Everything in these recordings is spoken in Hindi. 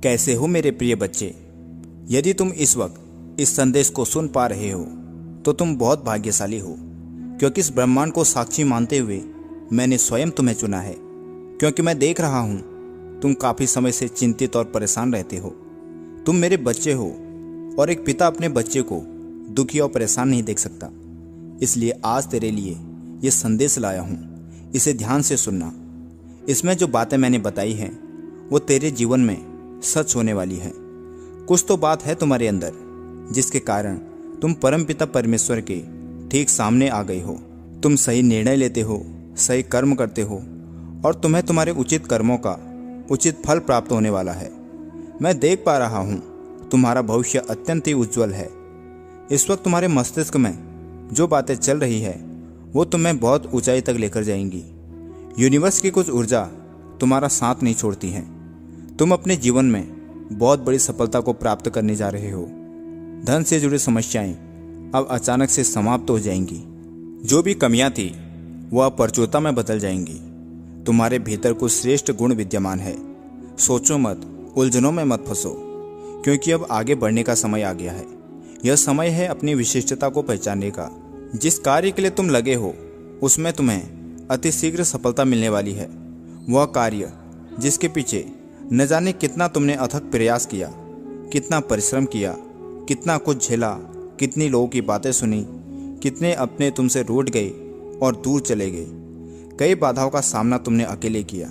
कैसे हो मेरे प्रिय बच्चे। यदि तुम इस वक्त इस संदेश को सुन पा रहे हो तो तुम बहुत भाग्यशाली हो, क्योंकि इस ब्रह्मांड को साक्षी मानते हुए मैंने स्वयं तुम्हें चुना है। क्योंकि मैं देख रहा हूँ तुम काफ़ी समय से चिंतित और परेशान रहते हो। तुम मेरे बच्चे हो और एक पिता अपने बच्चे को दुखी और परेशान नहीं देख सकता। इसलिए आज तेरे लिए ये संदेश लाया हूँ, इसे ध्यान से सुनना। इसमें जो बातें मैंने बताई हैं वो तेरे जीवन में सच होने वाली है। कुछ तो बात है तुम्हारे अंदर जिसके कारण तुम परमपिता परमेश्वर के ठीक सामने आ गए हो। तुम सही निर्णय लेते हो, सही कर्म करते हो और तुम्हें तुम्हारे उचित कर्मों का उचित फल प्राप्त होने वाला है। मैं देख पा रहा हूँ तुम्हारा भविष्य अत्यंत ही उज्जवल है। इस वक्त तुम्हारे मस्तिष्क में जो बातें चल रही है वो तुम्हें बहुत ऊंचाई तक लेकर जाएंगी। यूनिवर्स की कुछ ऊर्जा तुम्हारा साथ नहीं छोड़ती हैं। तुम अपने जीवन में बहुत बड़ी सफलता को प्राप्त करने जा रहे हो। धन से जुड़ी समस्याएं अब अचानक से समाप्त हो जाएंगी। जो भी कमियां थी वह प्रचुरता में बदल जाएंगी। तुम्हारे भीतर कुछ श्रेष्ठ गुण विद्यमान है। सोचो मत, उलझनों में मत फंसो, क्योंकि अब आगे बढ़ने का समय आ गया है। यह समय है अपनी विशिष्टता को पहचानने का। जिस कार्य के लिए तुम लगे हो उसमें तुम्हें अति शीघ्र सफलता मिलने वाली है। वह कार्य जिसके पीछे न जाने कितना तुमने अथक प्रयास किया, कितना परिश्रम किया, कितना कुछ झेला, कितनी लोगों की बातें सुनी, कितने अपने तुमसे रूठ गए और दूर चले गए। कई बाधाओं का सामना तुमने अकेले किया,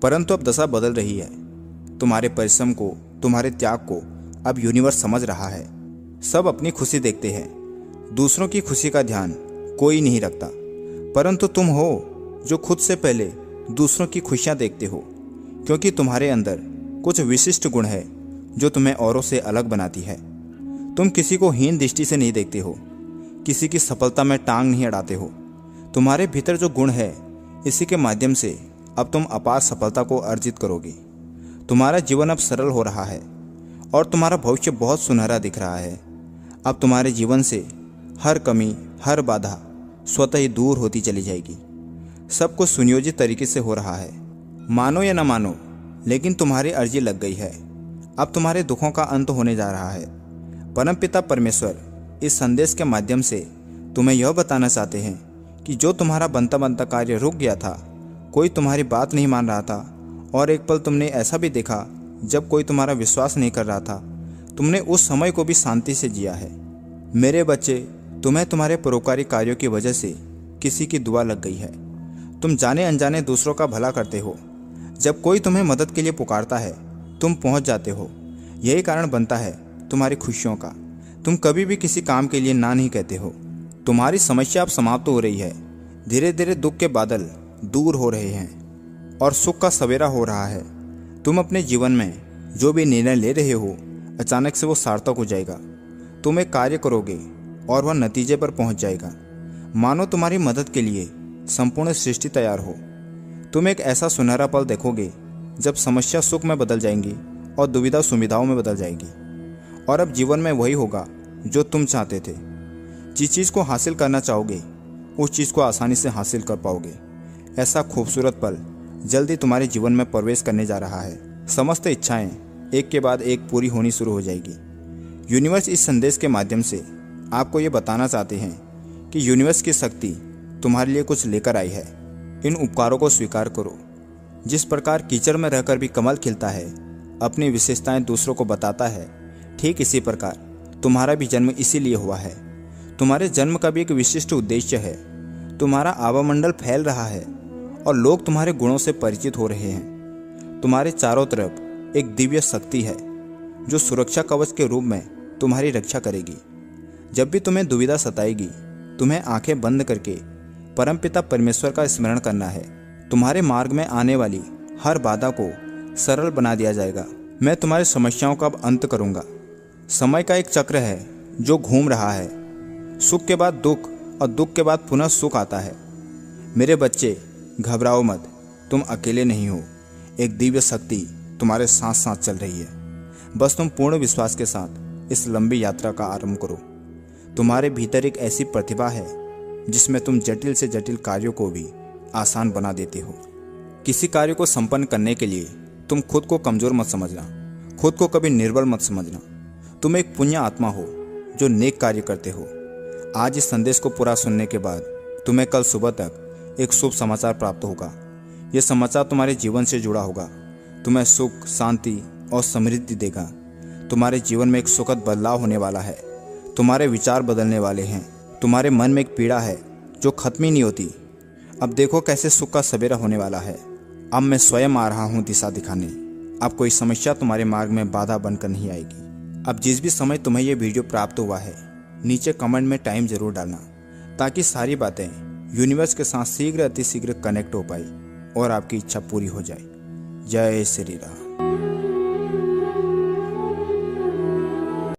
परंतु अब दशा बदल रही है। तुम्हारे परिश्रम को, तुम्हारे त्याग को अब यूनिवर्स समझ रहा है। सब अपनी खुशी देखते हैं, दूसरों की खुशी का ध्यान कोई नहीं रखता, परंतु तुम हो जो खुद से पहले दूसरों की खुशियां देखते हो। क्योंकि तुम्हारे अंदर कुछ विशिष्ट गुण है जो तुम्हें औरों से अलग बनाती है। तुम किसी को हीन दृष्टि से नहीं देखते हो, किसी की सफलता में टांग नहीं अड़ाते हो। तुम्हारे भीतर जो गुण है इसी के माध्यम से अब तुम अपार सफलता को अर्जित करोगे। तुम्हारा जीवन अब सरल हो रहा है और तुम्हारा भविष्य बहुत सुनहरा दिख रहा है। अब तुम्हारे जीवन से हर कमी, हर बाधा स्वतः ही दूर होती चली जाएगी। सब कुछ सुनियोजित तरीके से हो रहा है। मानो या न मानो, लेकिन तुम्हारी अर्जी लग गई है। अब तुम्हारे दुखों का अंत होने जा रहा है। परमपिता परमेश्वर इस संदेश के माध्यम से तुम्हें यह बताना चाहते हैं कि जो तुम्हारा बनता बनता कार्य रुक गया था, कोई तुम्हारी बात नहीं मान रहा था और एक पल तुमने ऐसा भी देखा जब कोई तुम्हारा विश्वास नहीं कर रहा था, तुमने उस समय को भी शांति से जिया है। मेरे बच्चे, तुम्हें तुम्हारे परोपकारी कार्यों की वजह से किसी की दुआ लग गई है। तुम जाने अनजाने दूसरों का भला करते हो। जब कोई तुम्हें मदद के लिए पुकारता है तुम पहुंच जाते हो। यही कारण बनता है तुम्हारी खुशियों का। तुम कभी भी किसी काम के लिए ना नहीं कहते हो। तुम्हारी समस्या अब समाप्त हो रही है। धीरे धीरे दुख के बादल दूर हो रहे हैं और सुख का सवेरा हो रहा है। तुम अपने जीवन में जो भी निर्णय ले रहे हो अचानक से वो सार्थक हो जाएगा। तुम एक कार्य करोगे और वह नतीजे पर पहुंच जाएगा। मानो तुम्हारी मदद के लिए संपूर्ण सृष्टि तैयार हो। तुम एक ऐसा सुनहरा पल देखोगे जब समस्या सुख में बदल जाएंगी और दुविधा सुविधाओं में बदल जाएगी। और अब जीवन में वही होगा जो तुम चाहते थे। जिस चीज़ को हासिल करना चाहोगे उस चीज़ को आसानी से हासिल कर पाओगे। ऐसा खूबसूरत पल जल्दी तुम्हारे जीवन में प्रवेश करने जा रहा है। समस्त इच्छाएं एक के बाद एक पूरी होनी शुरू हो जाएगी। यूनिवर्स इस संदेश के माध्यम से आपको ये बताना चाहते हैं कि यूनिवर्स की शक्ति तुम्हारे लिए कुछ लेकर आई है। इन उपकारों को स्वीकार करो। जिस प्रकार कीचड़ में रहकर भी कमल खिलता है, अपनी विशेषताएं दूसरों को बताता है, ठीक इसी प्रकार तुम्हारा भी जन्म इसीलिए हुआ है। तुम्हारे जन्म का भी एक विशिष्ट उद्देश्य है। तुम्हारा आवामंडल फैल रहा है और लोग तुम्हारे गुणों से परिचित हो रहे हैं। तुम्हारे चारों तरफ एक दिव्य शक्ति है जो सुरक्षा कवच के रूप में तुम्हारी रक्षा करेगी। जब भी तुम्हें दुविधा सताएगी, तुम्हें आंखें बंद करके परमपिता परमेश्वर का स्मरण करना है। तुम्हारे मार्ग में आने वाली हर बाधा को सरल बना दिया जाएगा। मैं तुम्हारी समस्याओं का अब अंत करूंगा। समय का एक चक्र है जो घूम रहा है। सुख के बाद दुख और दुख के बाद पुनः सुख आता है। मेरे बच्चे, घबराओ मत, तुम अकेले नहीं हो। एक दिव्य शक्ति तुम्हारे साथ साथ चल रही है। बस तुम पूर्ण विश्वास के साथ इस लंबी यात्रा का आरंभ करो। तुम्हारे भीतर एक ऐसी प्रतिभा है जिसमें तुम जटिल से जटिल कार्यों को भी आसान बना देते हो। किसी कार्य को संपन्न करने के लिए तुम खुद को कमजोर मत समझना। खुद को कभी निर्बल मत समझना। तुम एक पुण्य आत्मा हो जो नेक कार्य करते हो। आज इस संदेश को पूरा सुनने के बाद तुम्हें कल सुबह तक एक शुभ समाचार प्राप्त होगा। यह समाचार तुम्हारे जीवन से जुड़ा होगा, तुम्हें सुख, शांति और समृद्धि देगा। तुम्हारे जीवन में एक सुखद बदलाव होने वाला है। तुम्हारे विचार बदलने वाले हैं। तुम्हारे मन में एक पीड़ा है जो खत्म ही नहीं होती। अब देखो कैसे सुख का सवेरा होने वाला है। अब मैं स्वयं आ रहा हूँ दिशा दिखाने। अब कोई समस्या तुम्हारे मार्ग में बाधा बनकर नहीं आएगी। अब जिस भी समय तुम्हें यह वीडियो प्राप्त हुआ है, नीचे कमेंट में टाइम जरूर डालना, ताकि सारी बातें यूनिवर्स के साथ शीघ्र अतिशीघ्र कनेक्ट हो पाई और आपकी इच्छा पूरी हो जाए। जय श्री राम।